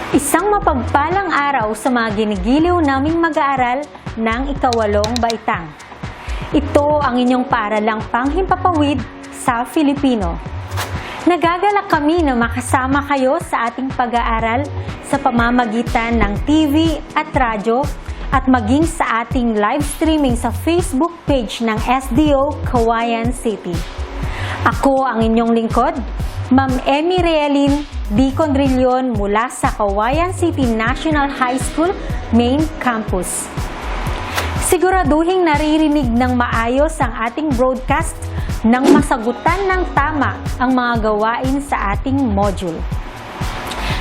Isang mapagpalang araw sa mga ginigiliw naming mag-aaral ng ikawalong baitang. Ito ang inyong paaralang panghimpapawid sa Filipino. Nagagalak kami na makasama kayo sa ating pag-aaral sa pamamagitan ng TV at radyo at maging sa ating live streaming sa Facebook page ng SDO Cauayan City. Ako ang inyong lingkod, Ma'am Emmy Realin D. Condrillion mula sa Cauayan City National High School Main Campus. Siguraduhing naririnig ng maayos ang ating broadcast nang masagutan ng tama ang mga gawain sa ating module.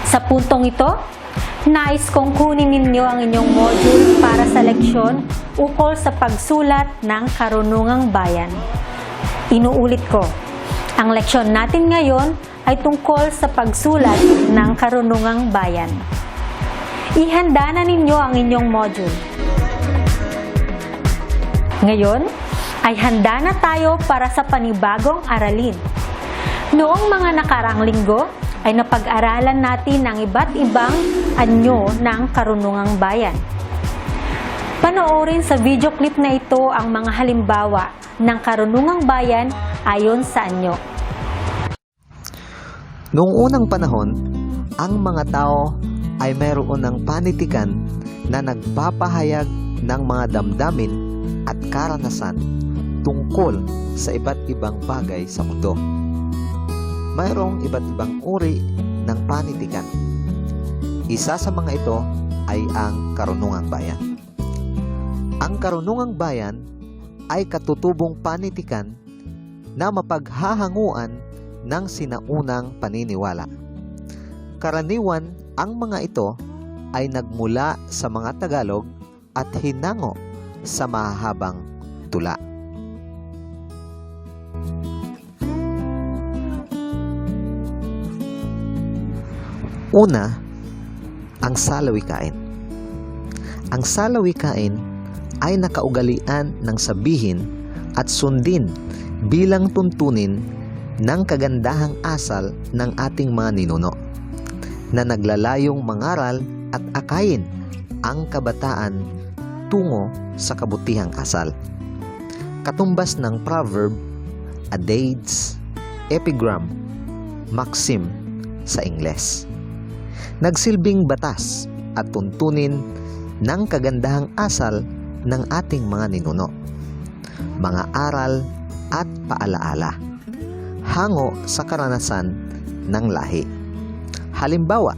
Sa puntong ito, nais kong kunin ninyo ang inyong module para sa leksyon ukol sa pagsulat ng karunungang bayan. Inuulit ko, ang leksyon natin ngayon ay tungkol sa pagsulat ng karunungang bayan. Ihanda na ninyo ang inyong module. Ngayon, ay handa na tayo para sa panibagong aralin. Noong mga nakarang linggo, ay napag-aralan natin ang iba't ibang anyo ng karunungang bayan. Panoorin sa video clip na ito ang mga halimbawa ng karunungang bayan ayon sa anyo. Noong unang panahon, ang mga tao ay mayroon ng panitikan na nagpapahayag ng mga damdamin at karanasan tungkol sa iba't ibang bagay sa mundo. Mayroong iba't ibang uri ng panitikan. Isa sa mga ito ay ang karunungang bayan. Ang karunungang bayan ay katutubong panitikan na mapaghahanguan ng sinaunang paniniwala. Karaniwan, ang mga ito ay nagmula sa mga Tagalog at hinango sa mahahabang tula. Una, ang salawikain. Ang salawikain ay nakaugalian ng sabihin at sundin bilang tuntunin ng kagandahang asal ng ating mga ninuno na naglalayong mangaral at akayin ang kabataan tungo sa kabutihang asal. Katumbas ng proverb, adage, epigram, maxim sa Ingles. Nagsilbing batas at tuntunin ng kagandahang asal ng ating mga ninuno, mga aral at paalaala, hango sa karanasan ng lahi. Halimbawa,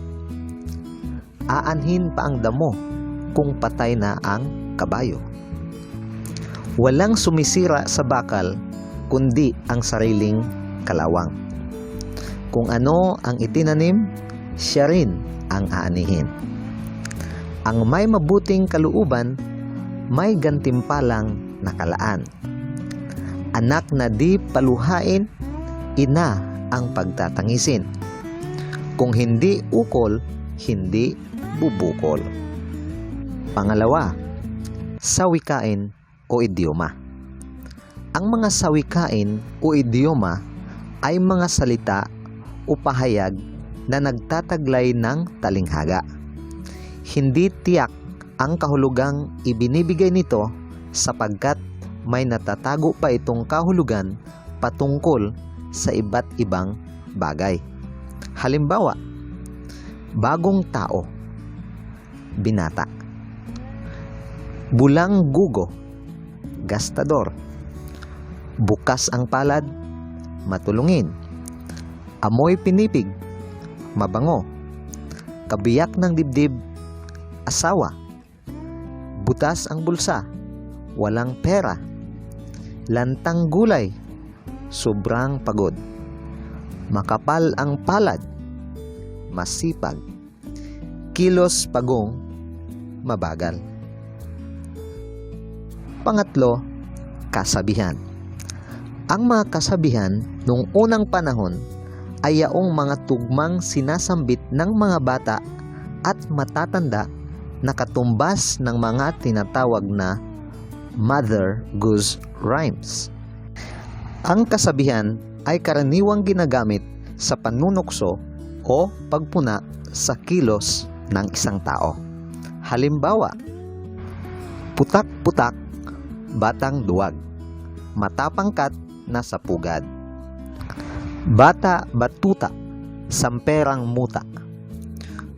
aanhin pa ang damo kung patay na ang kabayo. Walang sumisira sa bakal kundi ang sariling kalawang. Kung ano ang itinanim, siya rin ang aanihin. Ang may mabuting kalooban, may gantimpalang nakalaan. Anak na di paluhain, ina ang pagtatangisin. Kung hindi ukol, hindi bubukol. Pangalawa, sawikain o idioma. Ang mga sawikain o idioma ay mga salita o pahayag na nagtataglay ng talinghaga. Hindi tiyak ang kahulugang ibinibigay nito sapagkat may natatago pa itong kahulugan patungkol sa iba't ibang bagay. Halimbawa, bagong tao, binata. Bulang gugo, gastador. Bukas ang palad, matulungin. Amoy pinipig, mabango. Kabiyak ng dibdib, asawa. Butas ang bulsa, walang pera. Lantang gulay, sobrang pagod. Makapal ang palad, masipag. Kilos pagong, mabagal. Pangatlo, kasabihan. Ang mga kasabihan noong unang panahon ay yaong mga tugmang sinasambit ng mga bata at matatanda na katumbas ng mga tinatawag na Mother Goose Rhymes. Ang kasabihan ay karaniwang ginagamit sa panunukso o pagpuna sa kilos ng isang tao. Halimbawa, putak-putak, batang duwag, matapangkat na sapugad. Bata batuta, samperang muta.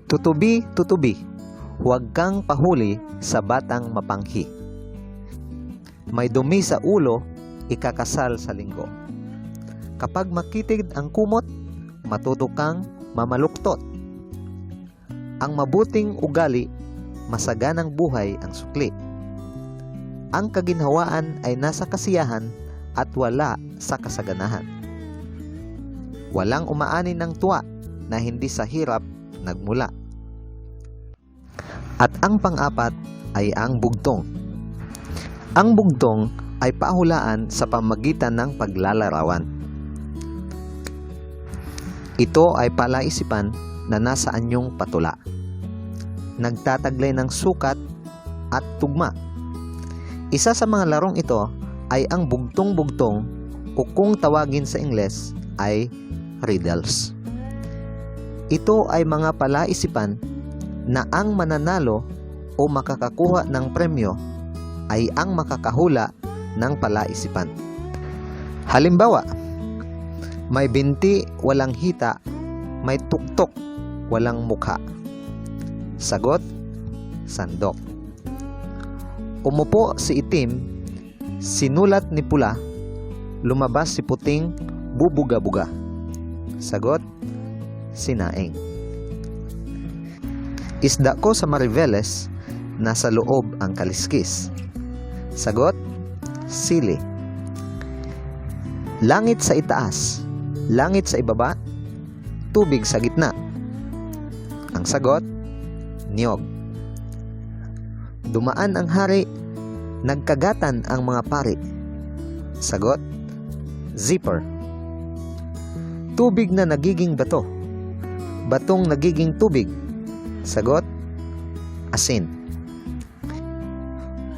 Tutubi, tutubi, huwag kang pahuli sa batang mapanghi. May dumi sa ulo, ikakasal sa linggo. Kapag makitid ang kumot, matuto kang mamaluktot. Ang mabuting ugali, masaganang buhay ang sukli. Ang kaginhawaan ay nasa kasiyahan at wala sa kasaganahan. Walang umaani ng tuwa na hindi sa hirap nagmula. At ang pang-apat ay ang bugtong. Ang bugtong ay pahulaan sa pamagitan ng paglalarawan. Ito ay palaisipan na nasa anyong patula. Nagtataglay ng sukat at tugma. Isa sa mga larong ito ay ang bugtong-bugtong o kung tawagin sa Ingles ay riddles. Ito ay mga palaisipan na ang mananalo o makakakuha ng premyo ay ang makakahula ng palaisipan. Halimbawa, may binti, walang hita, may tuktok, walang mukha. Sagot, sandok. Umupo si itim, sinulat ni pula, lumabas si puting, bubuga-buga. Sagot, sinaing. Isda ko sa Mariveles, nasa loob ang kaliskis. Sagot, sili. Langit sa itaas, langit sa ibaba, tubig sa gitna. Ang sagot, niyog. Dumaan ang hari, nagkagatan ang mga pari. Sagot, zipper. Tubig na nagiging bato, batong nagiging tubig. Sagot, asin.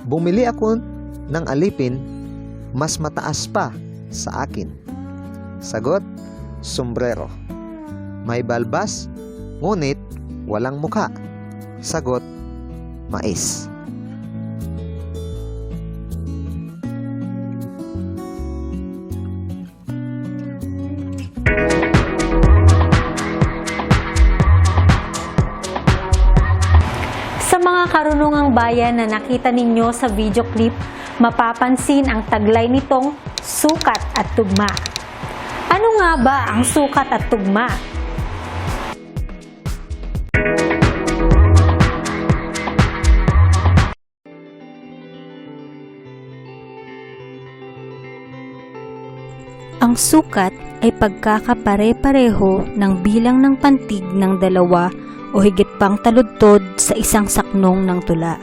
Bumili ako ng alipin, mas mataas pa sa akin. Sagot, sombrero. May balbas, ngunit walang mukha. Sagot, mais. Sa mga karunungang bayan na nakita ninyo sa video clip, mapapansin ang taglay nitong sukat at tugma. Ano nga ba ang sukat at tugma? Ang sukat ay pagkakapare-pareho ng bilang ng pantig ng dalawa o higit pang taludtod sa isang saknong ng tula.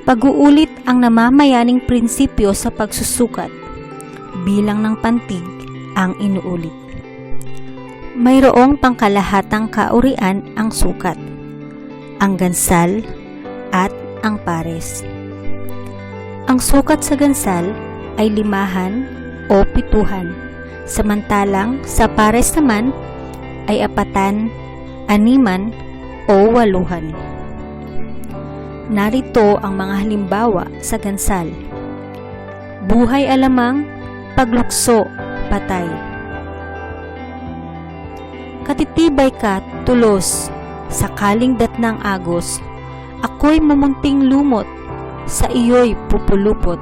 Pag-uulit ang namamayaning prinsipyo sa pagsusukat. Bilang ng pantig ang inuulit. Mayroong pangkalahatang kaurian ang sukat, ang gansal at ang pares. Ang sukat sa gansal ay 5 o 7, samantalang sa pares naman ay 4, 6 o 8. Narito ang mga halimbawa sa gansal. Buhay alamang, paglukso, patay. Katitibay ka, tulos, sakaling datnang agos, ako'y mamunting lumot, sa iyo'y pupulupot.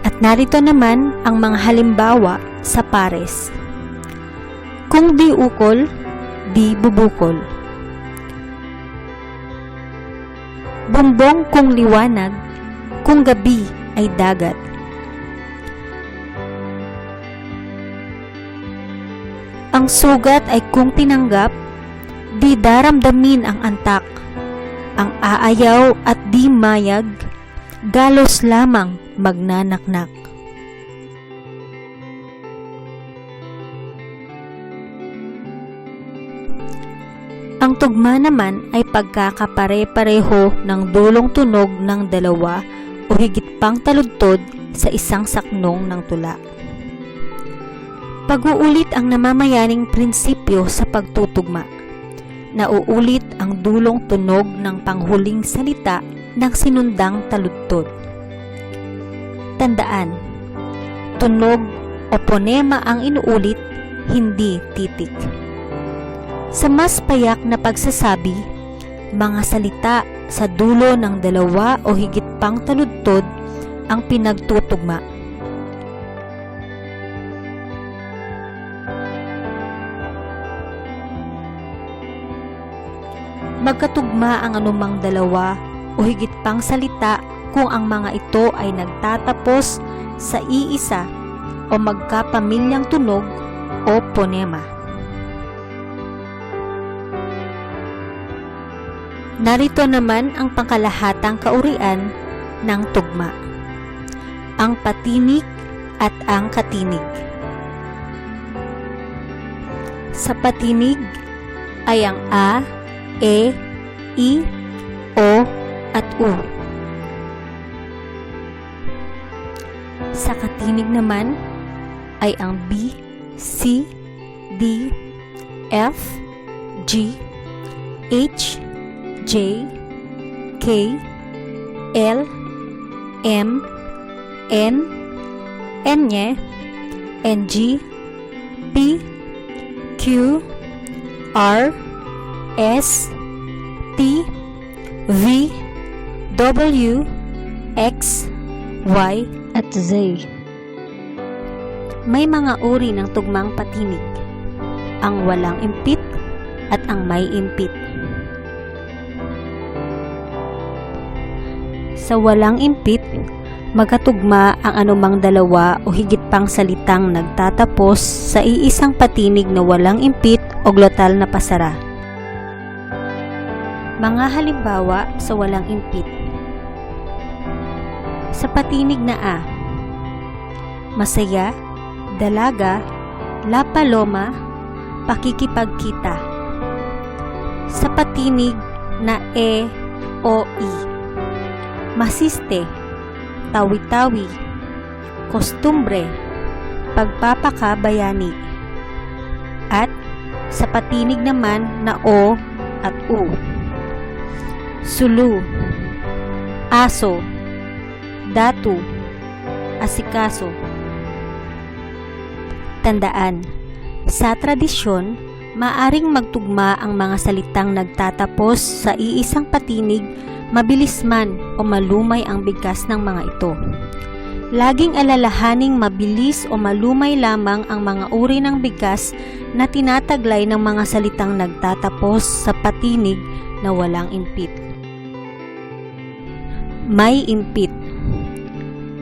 At narito naman ang mga halimbawa sa pares. Kung di ukol, di bubukol. Bumbong kung liwanag, kung gabi ay dagat. Ang sugat ay kung tinanggap, di daramdamin ang antak. Ang aayaw at di mayag, galos lamang magnanaknak. Ang tugma naman ay pagkakapare-pareho ng dulong tunog ng dalawa o higit pang taludtod sa isang saknong ng tula. Pag-uulit ang namamayaning prinsipyo sa pagtutugma. Nauulit ang dulong tunog ng panghuling salita ng sinundang taludtod. Tandaan, tunog o ponema ang inuulit, hindi titik. Sa mas payak na pagsasabi, mga salita sa dulo ng dalawa o higit pang taludtod ang pinagtutugma. Magkatugma ang anumang dalawa o higit pang salita kung ang mga ito ay nagtatapos sa iisa o magkapamilyang tunog o ponema. Narito naman ang pangkalahatang kaurian ng tugma, ang patinig at ang katinig. Sa patinig ay ang A, E, I, O at U. Sa katinig naman ay ang B, C, D, F, G, H, J, K, L, M, N, N, G, P, Q, R, S, T, V, W, X, Y, at Z. May mga uri ng tugmang patinig, ang walang impit at ang may impit. Sa walang impit, magkatugma ang anumang dalawa o higit pang salitang nagtatapos sa iisang patinig na walang impit o glotal na pasara. Mga halimbawa sa walang impit. Sa patinig na A, masaya, dalaga, la paloma, pakikipagkita. Sa patinig na E o I, masiste, tawi-tawi, kostumbre, pagpapakabayani. At sa patinig naman na O at U, sulu, aso, datu, asikaso. Tandaan, sa tradisyon, maaring magtugma ang mga salitang nagtatapos sa iisang patinig, mabilis man o malumay ang bigkas ng mga ito. Laging alalahaning mabilis o malumay lamang ang mga uri ng bigkas na tinataglay ng mga salitang nagtatapos sa patinig na walang impit. May impit.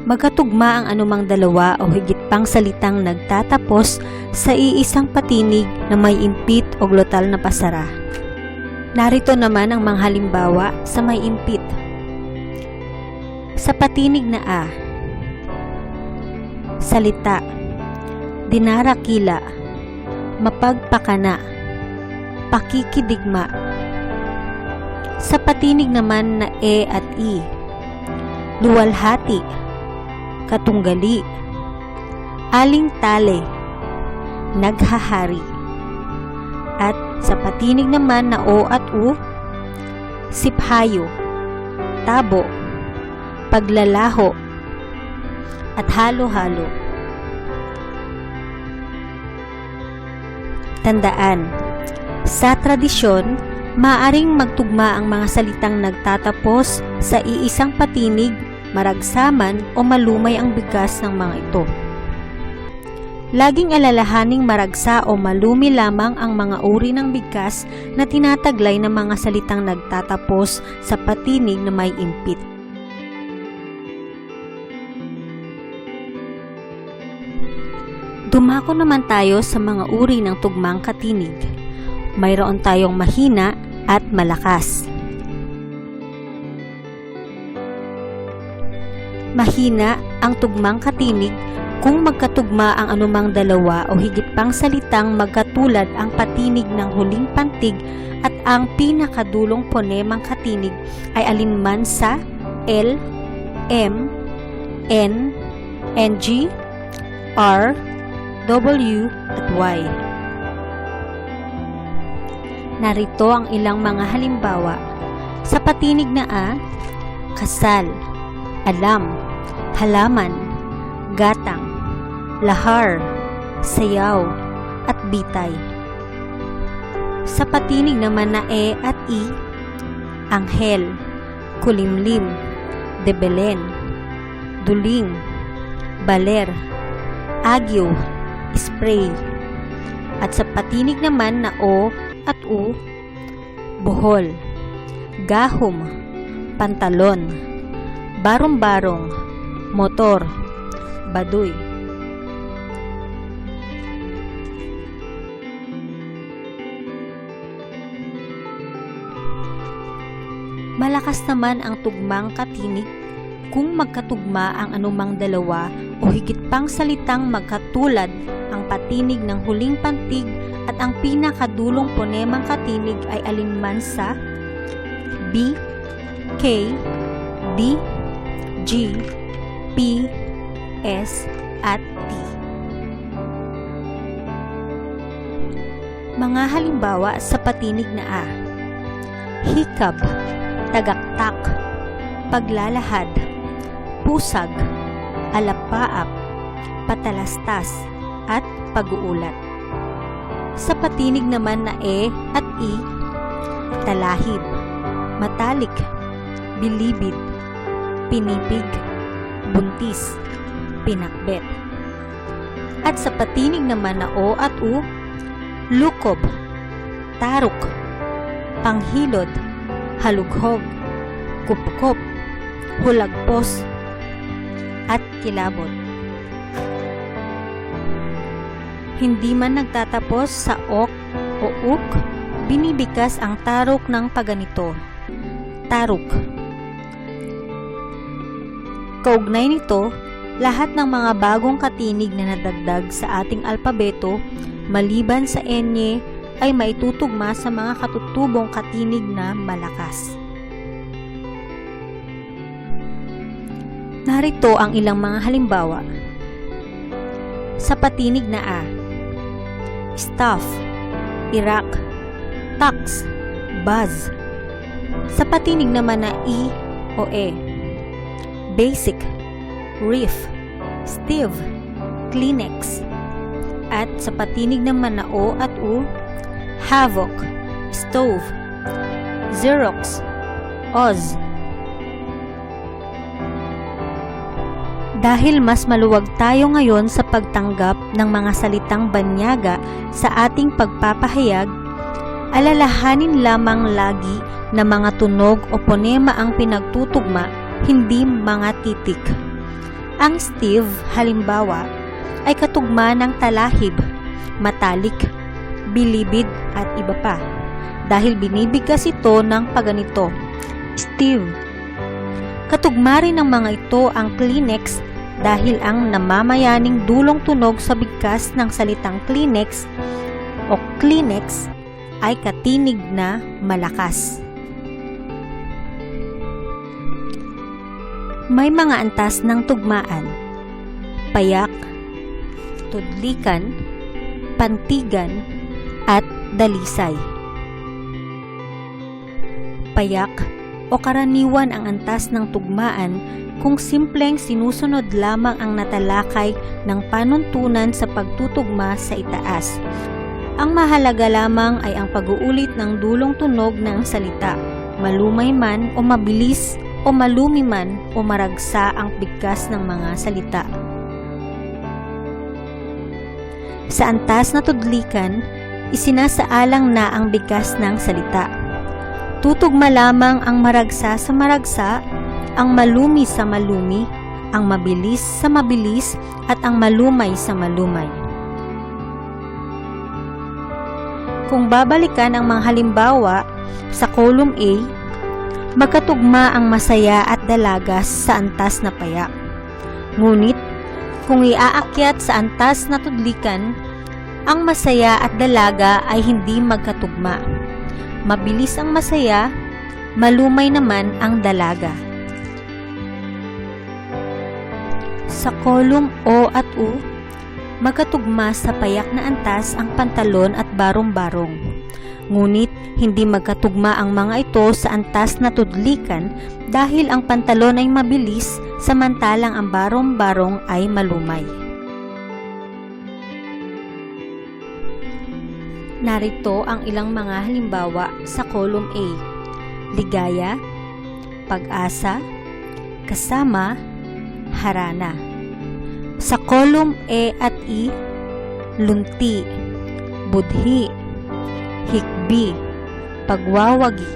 Magkatugma ang anumang dalawa o higit pang salitang nagtatapos sa iisang patinig na may impit o glotal na pasara. Narito naman ang mga halimbawa sa may impit. Sa patinig na A, salita, dinarakila, mapagpakana, pakikidigma. Sa patinig naman na E at I, luwalhati, katunggali, alingtale, naghahari. At sa patinig naman na O at U, siphayo, tabo, paglalaho, at halo-halo. Tandaan, sa tradisyon, maaring magtugma ang mga salitang nagtatapos sa iisang patinig, maragsaman o malumay ang bigkas ng mga ito. Laging alalahaning maragsa o malumi lamang ang mga uri ng bigkas na tinataglay ng mga salitang nagtatapos sa patinig na may impit. Dumako naman tayo sa mga uri ng tugmang katinig. Mayroon tayong mahina at malakas. Mahina ang tugmang katinig kung magkatugma ang anumang dalawa o higit pang salitang magkatulad ang patinig ng huling pantig at ang pinakadulong ponemang katinig ay alinman sa L, M, N, NG, R, W at Y. Narito ang ilang mga halimbawa. Sa patinig na A, kasal, alam, halaman, gatang, lahar, sayaw, at bitay. Sa patinig naman na E at I, anghel, kulimlim, debelen, duling, baler, agyo, spray. At sa patinig naman na O at U, buhol, gahom, pantalon, barong-barong, motor, baduy. Malakas naman ang tugmang katinig kung magkatugma ang anumang dalawa o higit pang salitang magkatulad ang patinig ng huling pantig at ang pinakadulong ponemang katinig ay alinman sa B, K, D, G, P, S, at T. Mga halimbawa sa patinig na A: hikab, tagaktak, paglalahad, pusag, alapaap, patalastas, at pag-uulat. Sa patinig naman na E at I, talahib, matalik, bilibid, pinipig, buntis, pinakbet. At sa patinig naman na O at U, lukob, tarok, panghilod, halughog, kupkop, hulagpos, at kilabot. Hindi man nagtatapos sa ok o uk, binibikas ang tarok ng paganito. Tarok. Kaugnay nito, lahat ng mga bagong katinig na nadagdag sa ating alpabeto, maliban sa enye, ay maitutugma sa mga katutubong katinig na malakas. Narito ang ilang mga halimbawa. Sa patinig na A: staff, Iraq, tax, buzz. Sa patinig naman na I o E: basic, reef, Steve, Kleenex. At sa patinig naman na O at U: havoc, stove, Xerox, Oz. Dahil mas maluwag tayo ngayon sa pagtanggap ng mga salitang banyaga sa ating pagpapahayag, alalahanin lamang lagi na mga tunog o ponema ang pinagtutugma, hindi mga titik. Ang Steve, halimbawa, ay katugma ng talahib, matalik, bilibid at iba pa, dahil binibigkas ito ng paganito: Steve. Katugma rin ng mga ito ang Kleenex dahil ang namamayaning dulong tunog sa bigkas ng salitang Kleenex o Kleenex ay katinig na malakas. May mga antas ng tugmaan: payak, tudlikan, pantigan, at dalisay. Payak o karaniwan ang antas ng tugmaan kung simpleng sinusunod lamang ang natalakay ng panuntunan sa pagtutugma sa itaas. Ang mahalaga lamang ay ang pag-uulit ng dulong tunog ng salita, malumay man o mabilis o malumi man o maragsa ang bigkas ng mga salita. Sa antas na tudlikan, isinasaalang na ang bigkas ng salita. Tutugma lamang ang maragsa sa maragsa, ang malumi sa malumi, ang mabilis sa mabilis, at ang malumay sa malumay. Kung babalikan ang mga halimbawa sa column A, magkatugma ang masaya at dalagas sa antas na payak. Ngunit, kung iaakyat sa antas na tudlikan, ang masaya at dalaga ay hindi magkatugma. Mabilis ang masaya, malumay naman ang dalaga. Sa column O at U, magkatugma sa payak na antas ang pantalon at barong-barong. Ngunit hindi magkatugma ang mga ito sa antas na tudlikan dahil ang pantalon ay mabilis samantalang ang barong-barong ay malumay. Narito ang ilang mga halimbawa sa column A. Ligaya, pag-asa, kasama, harana. Sa column E at I, lunti, budhi, hikbi, pagwawagi.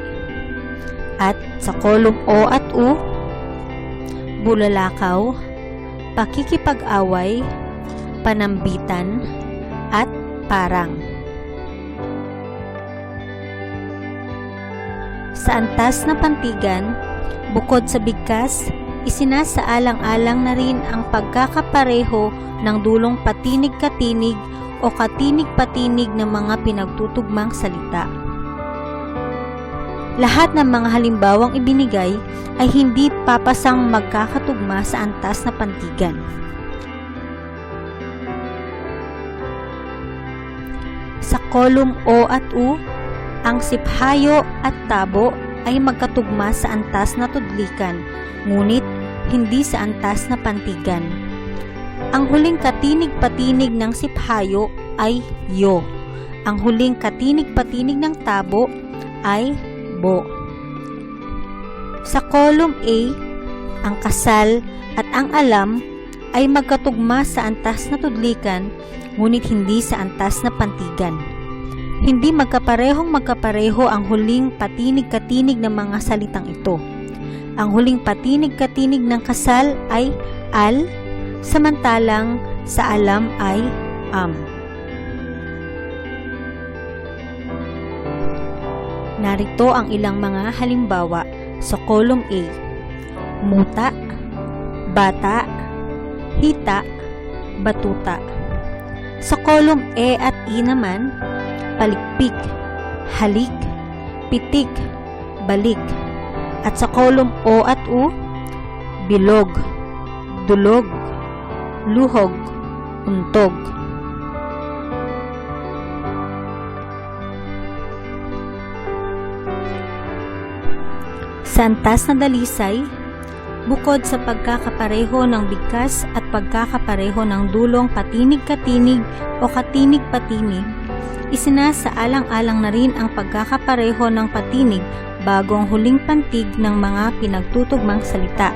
At sa column O at U, bulalakaw, pakikipag-away, panambitan, at parang. Sa antas na pantigan, bukod sa bigkas, isinasaalang-alang na rin ang pagkakapareho ng dulong patinig-katinig o katinig-patinig ng mga pinagtutugmang salita. Lahat ng mga halimbawang ibinigay ay hindi papasang magkakatugma sa antas na pantigan. Sa column O at U, ang siphayo at tabo ay magkatugma sa antas na tudlikan, ngunit hindi sa antas na pantigan. Ang huling katinig-patinig ng siphayo ay yo. Ang huling katinig-patinig ng tabo ay bo. Sa column A, ang kasal at ang alam ay magkatugma sa antas na tudlikan, ngunit hindi sa antas na pantigan. Hindi magkapareho ang huling patinig-katinig ng mga salitang ito. Ang huling patinig-katinig ng kasal ay al, samantalang sa alam ay am. Narito ang ilang mga halimbawa sa column A. Muta, bata, hita, batuta. Sa column E at I naman, palikpik, halik, pitik, balik. At sa column O at U, bilog, dulog, luhog, untog. Sa antas na dalisay, bukod sa pagkakapareho ng bigkas at pagkakapareho ng dulong patinig-katinig o katinig-patinig, isinasaalang-alang na rin ang pagkakapareho ng patinig bago ang huling pantig ng mga pinagtutugmang salita.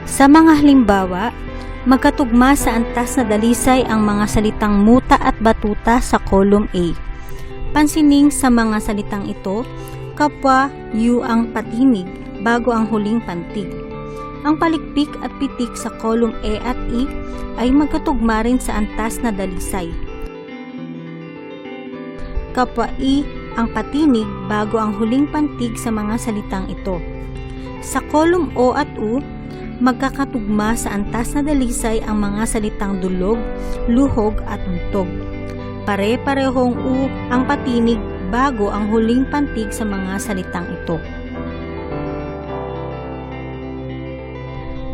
Sa mga halimbawa, magkatugma sa antas na dalisay ang mga salitang muta at batuta sa column A. Pansining sa mga salitang ito, kapwa yu ang patinig bago ang huling pantig. Ang palikpik at pitik sa column E at I ay magkatugma rin sa antas na dalisay. Kapwa I ang patinig bago ang huling pantig sa mga salitang ito. Sa column O at U, magkakatugma sa antas na dalisay ang mga salitang dulog, luhog at untog. Pare-parehong U ang patinig bago ang huling pantig sa mga salitang ito.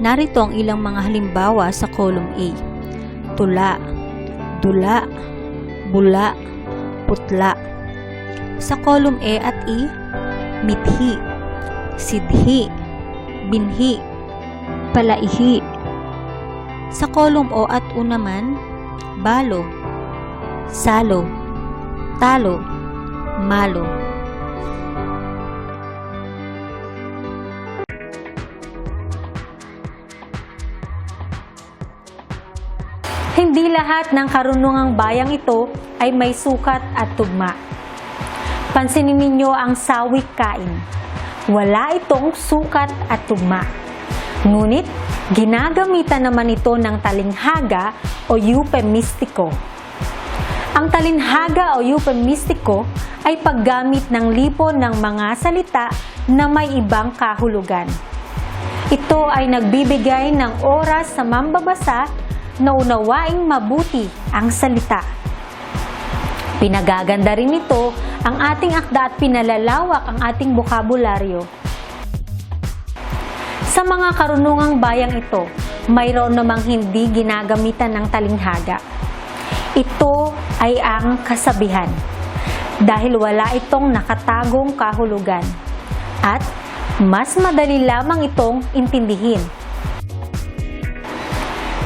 Narito ang ilang mga halimbawa sa column A. Tula, dula, bula, putla. Sa column E at I, mithi, sidhi, binhi, palaihi. Sa column O at U naman, balo, salo, talo, malo. Hindi lahat ng karunungang bayang ito ay may sukat at tugma. Pansinin ninyo ang sawik kain. Wala itong sukat at tugma. Ngunit, ginagamitan naman ito ng talinghaga o eupemistiko. Ang talinghaga o eupemistiko ay paggamit ng lipon ng mga salita na may ibang kahulugan. Ito ay nagbibigay ng oras sa mambabasa na unawaing mabuti ang salita. Pinagaganda rin nito ang ating akda at pinalalawak ang ating bokabularyo. Sa mga karunungang bayang ito, mayroon namang hindi ginagamitan ng talinghaga. Ito ay ang kasabihan dahil wala itong nakatagong kahulugan at mas madali lamang itong intindihin.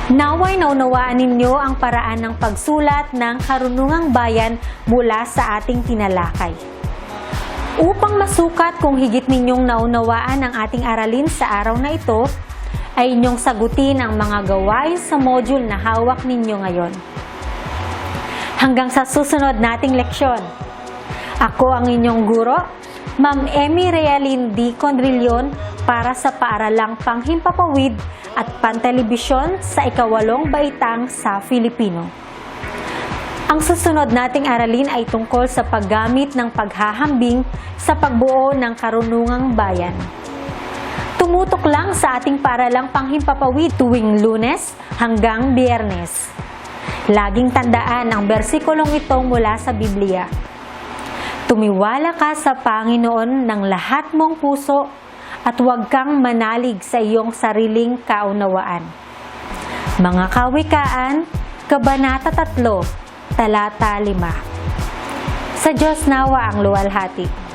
Naway naunawaan ninyo ang paraan ng pagsulat ng karunungang bayan mula sa ating tinalakay. Upang masukat kung higit ninyong naunawaan ang ating aralin sa araw na ito, ay inyong sagutin ang mga gawain sa module na hawak ninyo ngayon. Hanggang sa susunod nating leksyon, ako ang inyong guro, Ma'am Emmy Realin D. Condrillion para sa paaralang panghimpapawid at pantelebisyon sa ika-8 baitang sa Filipino. Ang susunod nating aralin ay tungkol sa paggamit ng paghahambing sa pagbuo ng karunungang bayan. Tumutok lang sa ating paaralang panghimpapawid tuwing Lunes hanggang Biyernes. Laging tandaan ang bersikulong ito mula sa Biblia. Tumiwala ka sa Panginoon ng lahat mong puso at huwag kang manalig sa iyong sariling kaunawaan. Mga Kawikaan, Kabanata 3, Talata 5. Sa Diyos nawa ang luwalhati.